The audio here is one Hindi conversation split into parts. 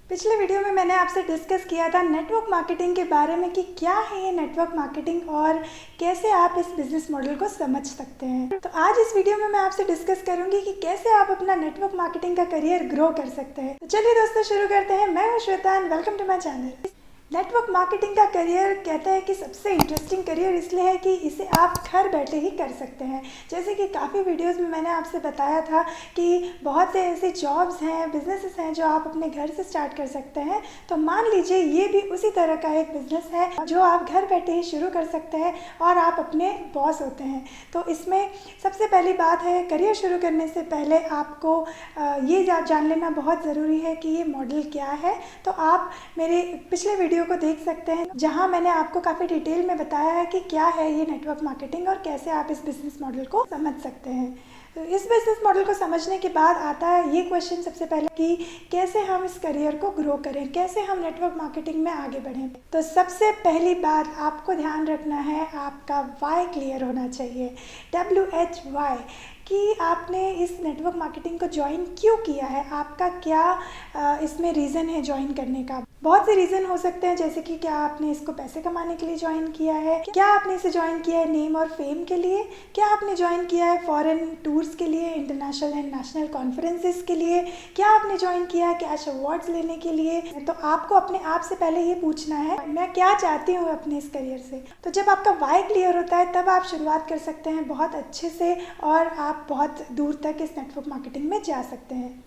पिछले वीडियो में मैंने आपसे डिस्कस किया था नेटवर्क मार्केटिंग के बारे में कि क्या है ये नेटवर्क मार्केटिंग और कैसे आप इस बिज़नेस मॉडल को समझ सकते हैं। तो आज इस वीडियो में मैं आपसे डिस्कस करूंगी कि कैसे आप अपना नेटवर्क मार्केटिंग का करियर ग्रो कर सकते हैं। तो चलिए दोस्तों शुरू करते हैं। मैं हूं Shweta and welcome to my channel. Network marketing का करियर कहते हैं कि सबसे इंटरेस्टिंग करियर इसलिए है कि इसे आप घर बैठे ही कर सकते हैं। जैसे कि काफ़ी वीडियोस में मैंने आपसे बताया था कि बहुत से ऐसे जॉब्स हैं, बिजनेसेस हैं जो आप अपने घर से स्टार्ट कर सकते हैं। तो मान लीजिए ये भी उसी तरह का एक बिज़नेस है जो आप घर बैठे ही शुरू कर सकते हैं और आप अपने बॉस होते हैं। तो इसमें सबसे पहली बात है, करियर शुरू करने से पहले आपको ये जान लेना बहुत ज़रूरी है कि ये मॉडल क्या है। तो आप मेरे पिछले वीडियो को देख सकते हैं जहां मैंने आपको काफ़ी डिटेल में बताया है कि क्या है ये नेटवर्क मार्केटिंग और कैसे आप इस बिज़नेस मॉडल को समझ सकते हैं। तो इस बिज़नेस मॉडल को समझने के बाद आता है ये क्वेश्चन सबसे पहले कि कैसे हम इस करियर को ग्रो करें, कैसे हम नेटवर्क मार्केटिंग में आगे बढ़ें। तो सबसे पहली बात आपको ध्यान रखना है, आपका वाई क्लियर होना चाहिए। WHY कि आपने इस नेटवर्क मार्केटिंग को ज्वाइन क्यों किया है, आपका क्या इसमें रीज़न है ज्वाइन करने का। बहुत से रीज़न हो सकते हैं, जैसे कि क्या आपने इसको पैसे कमाने के लिए ज्वाइन किया है, क्या आपने इसे ज्वाइन किया है नेम और फेम के लिए, क्या आपने ज्वाइन किया है फॉरेन टूर्स के लिए, इंटरनेशनल एंड नेशनल कॉन्फ्रेंसेस के लिए, क्या आपने ज्वाइन किया है कैश अवार्ड्स लेने के लिए। तो आपको अपने आप से पहले ये पूछना है मैं क्या चाहती हूँ अपने इस करियर से। तो जब आपका वाई क्लियर होता है तब आप शुरुआत कर सकते हैं बहुत अच्छे से और आप बहुत दूर तक इस नेटवर्क मार्केटिंग में जा सकते हैं।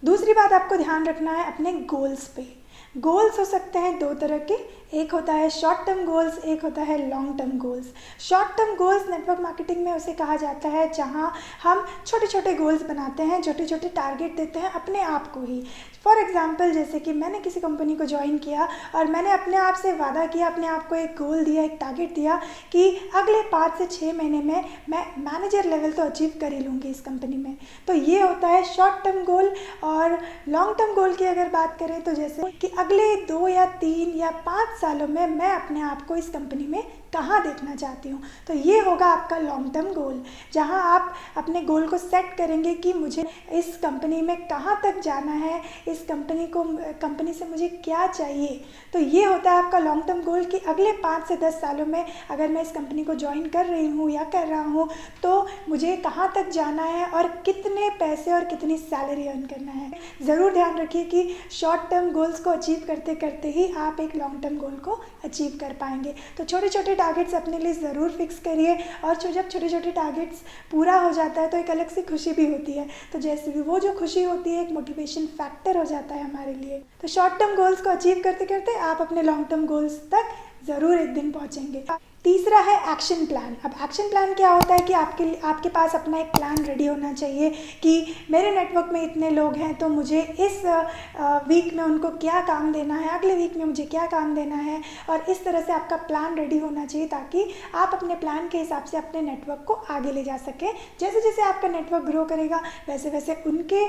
दूसरी बात आपको ध्यान रखना है अपने गोल्स पे। गोल्स हो सकते हैं दो तरह के, एक होता है शॉर्ट टर्म गोल्स, एक होता है long term goals. Short term goals network marketing में उसे कहा जाता है जहां हम छोटे छोटे गोल्स बनाते हैं, छोटे छोटे टारगेट देते हैं अपने आप को ही। फॉर एग्जांपल जैसे कि मैंने किसी कंपनी को ज्वाइन किया और मैंने अपने आप से वादा किया, अपने आप को एक गोल दिया, एक टारगेट दिया कि अगले 5 से 6 महीने में मैं मैनेजर लेवल तो अचीव कर ही लूँगी इस कंपनी में। तो ये होता है शॉर्ट टर्म गोल। और लॉन्ग टर्म गोल की अगर बात करें तो जैसे कि अगले 2 या 3 या 5 सालों में मैं अपने आप को इस कंपनी में कहाँ देखना चाहती हूँ। तो ये होगा आपका लॉन्ग टर्म गोल, जहाँ आप अपने गोल को सेट करेंगे कि मुझे इस कंपनी में कहाँ तक जाना है, इस कंपनी से मुझे क्या चाहिए। तो ये होता है आपका लॉन्ग टर्म गोल कि अगले 5 से 10 सालों में अगर मैं इस कंपनी को ज्वाइन कर रही हूँ या कर रहा हूँ तो मुझे कहाँ तक जाना है और कितने पैसे और कितनी सैलरी अर्न करना है। ज़रूर ध्यान रखिए कि शॉर्ट टर्म गोल्स को अचीव करते करते ही आप एक लॉन्ग टर्म गोल को अचीव कर पाएंगे। तो छोटे छोटे टारगेट्स अपने लिए ज़रूर फिक्स करिए और जब छोटे छोटे टारगेट्स पूरा हो जाता है तो एक अलग सी खुशी भी होती है। तो जैसे भी वो जो खुशी होती है एक मोटिवेशन फैक्टर हो जाता है हमारे लिए। तो शॉर्ट टर्म गोल्स को अचीव करते करते आप अपने लॉन्ग टर्म गोल्स तक ज़रूर एक दिन पहुंचेंगे। तीसरा है एक्शन प्लान। अब एक्शन प्लान क्या होता है कि आपके पास अपना एक प्लान रेडी होना चाहिए कि मेरे नेटवर्क में इतने लोग हैं तो मुझे इस वीक में उनको क्या काम देना है, अगले वीक में मुझे क्या काम देना है। और इस तरह से आपका प्लान रेडी होना चाहिए ताकि आप अपने प्लान के हिसाब से अपने नेटवर्क को आगे ले जा सकें। जैसे जैसे आपका नेटवर्क ग्रो करेगा वैसे वैसे उनके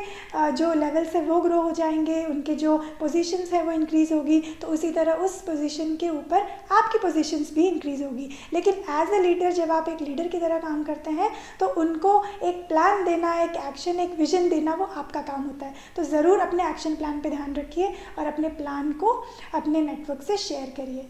जो लेवल्स है वो ग्रो हो जाएंगे, उनके जो पोजीशंस है वो इंक्रीज़ होगी। तो उसी तरह उस पोजीशन के ऊपर आपकी पोजीशंस भी इंक्रीज़ होगी। लेकिन एज ए लीडर जब आप एक लीडर की तरह काम करते हैं तो उनको एक प्लान देना, एक एक्शन, एक विजन देना वो आपका काम होता है। तो ज़रूर अपने एक्शन प्लान पे ध्यान रखिए और अपने प्लान को अपने नेटवर्क से शेयर करिए।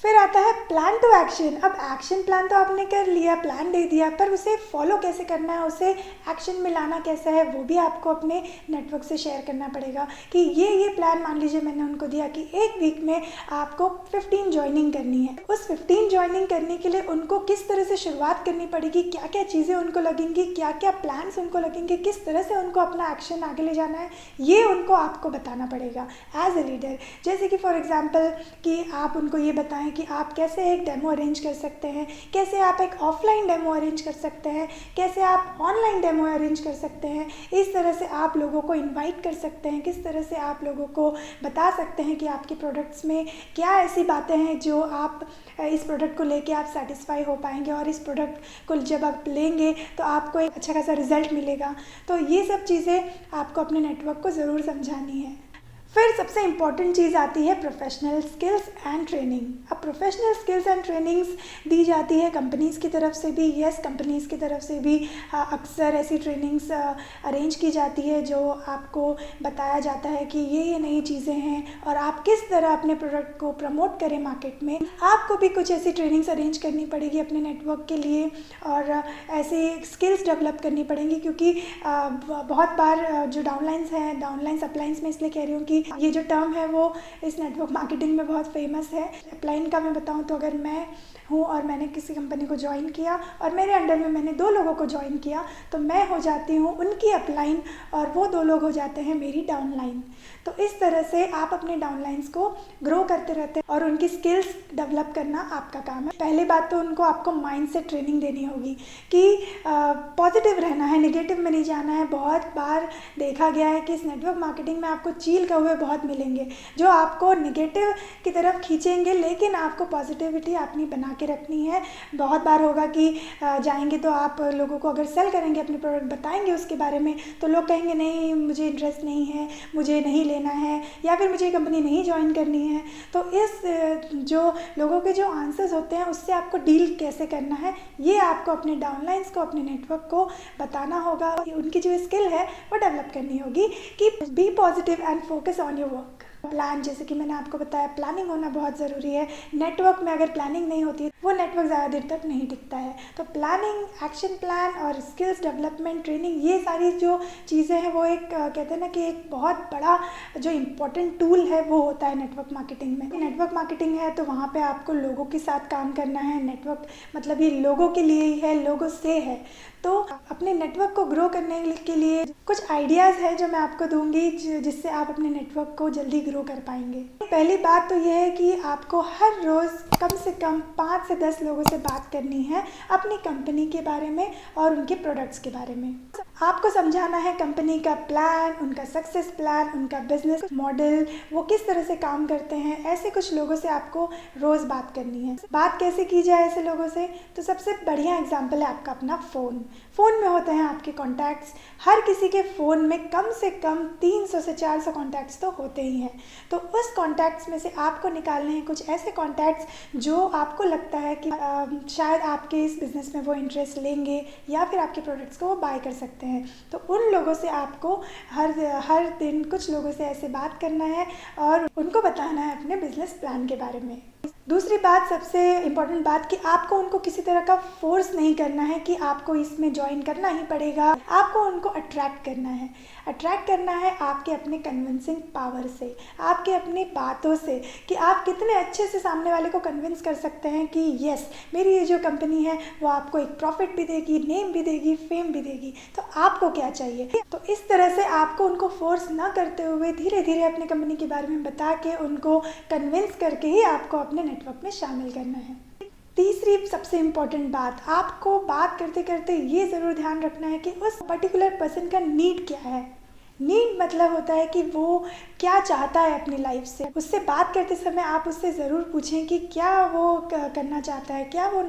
फिर आता है प्लान टू एक्शन। अब एक्शन प्लान तो आपने कर लिया, प्लान दे दिया, पर उसे फॉलो कैसे करना है, उसे एक्शन में लाना कैसा है वो भी आपको अपने नेटवर्क से शेयर करना पड़ेगा कि ये प्लान मान लीजिए मैंने उनको दिया कि एक वीक में आपको 15 ज्वाइनिंग करनी है। उस 15 ज्वाइनिंग करने के लिए उनको किस तरह से शुरुआत करनी पड़ेगी, क्या क्या चीज़ें उनको लगेंगी, क्या क्या प्लान्स उनको लगेंगे, किस तरह से उनको अपना एक्शन आगे ले जाना है, ये उनको आपको बताना पड़ेगा एज ए लीडर। जैसे कि फॉर एग्जाम्पल कि आप उनको ये बताएं कि आप कैसे एक डेमो अरेंज कर सकते हैं, कैसे आप एक ऑफलाइन डेमो अरेंज कर सकते हैं, कैसे आप ऑनलाइन डेमो अरेंज कर सकते हैं। इस तरह से आप लोगों को इनवाइट कर सकते हैं, किस तरह से आप लोगों को बता सकते हैं कि आपके प्रोडक्ट्स में क्या ऐसी बातें हैं जो आप इस प्रोडक्ट को लेके आप सेटिस्फाई हो पाएंगे और इस प्रोडक्ट को जब आप लेंगे तो आपको एक अच्छा खासा रिजल्ट मिलेगा। तो ये सब चीज़ें आपको अपने नेटवर्क को ज़रूर समझानी है। फिर सबसे इम्पॉर्टेंट चीज़ आती है प्रोफेशनल स्किल्स एंड ट्रेनिंग। अब प्रोफेशनल स्किल्स एंड ट्रेनिंग्स दी जाती है कंपनीज़ की तरफ से भी। यस, कंपनीज़ की तरफ से भी अक्सर ऐसी ट्रेनिंग्स अरेंज की जाती है जो आपको बताया जाता है कि ये नई चीज़ें हैं और आप किस तरह अपने प्रोडक्ट को प्रमोट करें मार्केट में। आपको भी कुछ ऐसी ट्रेनिंग्स अरेंज करनी पड़ेगी अपने नेटवर्क के लिए और ऐसे स्किल्स डेवलप करनी पड़ेंगी, क्योंकि बहुत बार जो डाउनलाइंस अपलाइंस में इसलिए कह रही हूँ कि ये जो टर्म है वो इस नेटवर्क मार्केटिंग में बहुत फेमस है। अपलाइन का मैं बताऊँ तो अगर मैं हूँ और मैंने किसी कंपनी को ज्वाइन किया और मेरे अंडर में मैंने 2 लोगों को ज्वाइन किया, तो मैं हो जाती हूँ उनकी अपलाइन और वो 2 लोग हो जाते हैं मेरी डाउनलाइन। तो इस तरह से आप अपने डाउनलाइंस को ग्रो करते रहते हैं और उनकी स्किल्स डेवलप करना आपका काम है। पहली बात तो उनको आपको माइंड से ट्रेनिंग देनी होगी कि पॉजिटिव रहना है, नेगेटिव में नहीं जाना है। बहुत बार देखा गया है कि इस नेटवर्क मार्केटिंग में आपको चील कौवे बहुत मिलेंगे जो आपको नेगेटिव की तरफ खींचेंगे, लेकिन आपको पॉजिटिविटी अपनी बना के रखनी है। बहुत बार होगा कि जाएंगे तो आप लोगों को अगर सेल करेंगे, अपने प्रोडक्ट बताएंगे उसके बारे में, तो लोग कहेंगे नहीं मुझे इंटरेस्ट नहीं है, मुझे नहीं लेना है, या फिर मुझे ये कंपनी नहीं ज्वाइन करनी है। तो इस जो लोगों के जो आंसर्स होते हैं उससे आपको डील कैसे करना है, ये आपको अपने डाउनलाइंस को, अपने नेटवर्क को बताना होगा। उनकी जो स्किल है वो डेवलप करनी होगी कि be positive and focus on your work. Plan, जैसे कि मैंने आपको बताया, प्लानिंग होना बहुत ज़रूरी है। नेटवर्क में अगर प्लानिंग नहीं होती है वो नेटवर्क ज़्यादा देर तक नहीं टिकता है। तो प्लानिंग, एक्शन प्लान और स्किल्स डेवलपमेंट, ट्रेनिंग, ये सारी जो चीज़ें हैं वो एक कहते हैं ना कि एक बहुत बड़ा जो इम्पोर्टेंट टूल है वो होता है नेटवर्क मार्केटिंग में। नेटवर्क मार्केटिंग है तो वहाँ पे आपको लोगों के साथ काम करना है। नेटवर्क मतलब ये लोगों के लिए ही है, लोगों से है। तो अपने नेटवर्क को ग्रो करने के लिए कुछ आइडियाज़ है जो मैं आपको दूंगी जिससे आप अपने नेटवर्क को जल्दी ग्रो कर पाएंगे। पहली बात तो यह है कि आपको हर रोज़ कम से कम 5 से 10 लोगों से बात करनी है अपनी कंपनी के बारे में और उनके प्रोडक्ट्स के बारे में। आपको समझाना है कंपनी का प्लान, उनका सक्सेस प्लान, उनका बिजनेस मॉडल, वो किस तरह से काम करते हैं। ऐसे कुछ लोगों से आपको रोज़ बात करनी है। बात कैसे की जाए ऐसे लोगों से, तो सबसे बढ़िया एग्जाम्पल है आपका अपना फ़ोन। में होते हैं आपके कॉन्टैक्ट्स। हर किसी के फ़ोन में कम से कम 300 से 400 कॉन्टैक्ट्स तो होते ही हैं। तो उस कॉन्टैक्ट्स में से आपको निकालने हैं कुछ ऐसे कॉन्टैक्ट्स जो आपको लगता है कि शायद आपके इस बिज़नेस में वो इंटरेस्ट लेंगे या फिर आपके प्रोडक्ट्स को वो बाय कर सकते हैं। तो उन लोगों से आपको हर दिन कुछ लोगों से ऐसे बात करना है और उनको बताना है अपने बिजनेस प्लान के बारे में। दूसरी बात, सबसे इम्पॉर्टेंट बात, कि आपको उनको किसी तरह का फोर्स नहीं करना है कि आपको इसमें ज्वाइन करना ही पड़ेगा। आपको उनको अट्रैक्ट करना है। अट्रैक्ट करना है आपके अपने कन्विंसिंग पावर से, आपके अपनी बातों से, कि आप कितने अच्छे से सामने वाले को कन्विंस कर सकते हैं कि यस, मेरी ये जो कंपनी है वो आपको एक प्रॉफिट भी देगी, नेम भी देगी, फेम भी देगी। तो आपको क्या चाहिए। तो इस तरह से आपको उनको फोर्स ना करते हुए धीरे धीरे अपनी कंपनी के बारे में बता के उनको कन्विंस करके ही आपको अपने नेटवर्क में शामिल करना है। तीसरी सबसे इम्पॉर्टेंट बात, आपको बात करते करते ये ज़रूर ध्यान रखना है कि उस पर्टिकुलर पर्सन का नीड क्या है। नीड मतलब होता है कि वो क्या चाहता है अपनी लाइफ से। उससे बात करते समय आप उससे ज़रूर पूछें कि क्या वो करना चाहता है, क्या वो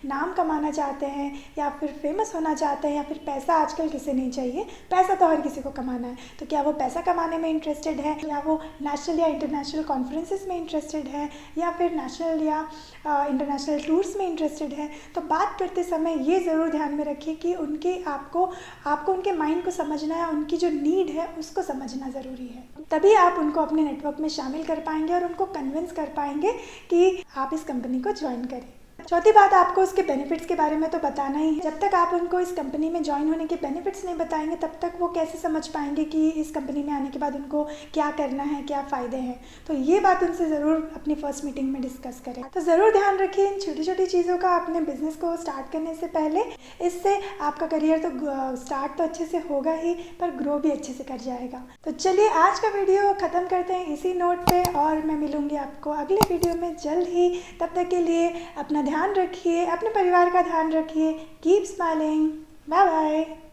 नाम कमाना चाहते हैं या फिर फेमस होना चाहते हैं, या फिर पैसा आजकल किसे नहीं चाहिए, पैसा तो हर किसी को कमाना है। तो क्या वो पैसा कमाने में इंटरेस्टेड है, या वो नेशनल या इंटरनेशनल कॉन्फ्रेंसेस में इंटरेस्टेड है, या फिर नेशनल या इंटरनेशनल टूर्स में इंटरेस्टेड है। तो बात करते समय ये ज़रूर ध्यान में रखिए कि आपको उनके माइंड को समझना है, उनकी जो नीड है उसको समझना ज़रूरी है। तभी आप उनको अपने नेटवर्क में शामिल कर पाएंगे और उनको कन्विंस कर पाएंगे कि आप इस कंपनी को ज्वाइन करें। चौथी बात, आपको उसके बेनिफिट्स के बारे में तो बताना ही है। जब तक आप उनको इस कंपनी में ज्वाइन होने के बेनिफिट्स नहीं बताएंगे तब तक वो कैसे समझ पाएंगे कि इस कंपनी में आने के बाद उनको क्या करना है, क्या फ़ायदे हैं। तो ये बात उनसे ज़रूर अपनी फर्स्ट मीटिंग में डिस्कस करें। तो ज़रूर ध्यान रखिए इन छोटी छोटी चीज़ों का अपने बिजनेस को स्टार्ट करने से पहले। इससे आपका करियर तो स्टार्ट तो अच्छे से होगा ही, पर ग्रो भी अच्छे से कर जाएगा। तो चलिए आज का वीडियो ख़त्म करते हैं इसी नोट पर, और मैं मिलूँगी आपको अगले वीडियो में जल्द ही। तब तक के लिए अपना ध्यान रखिए, अपने परिवार का ध्यान रखिए। Keep smiling. Bye bye.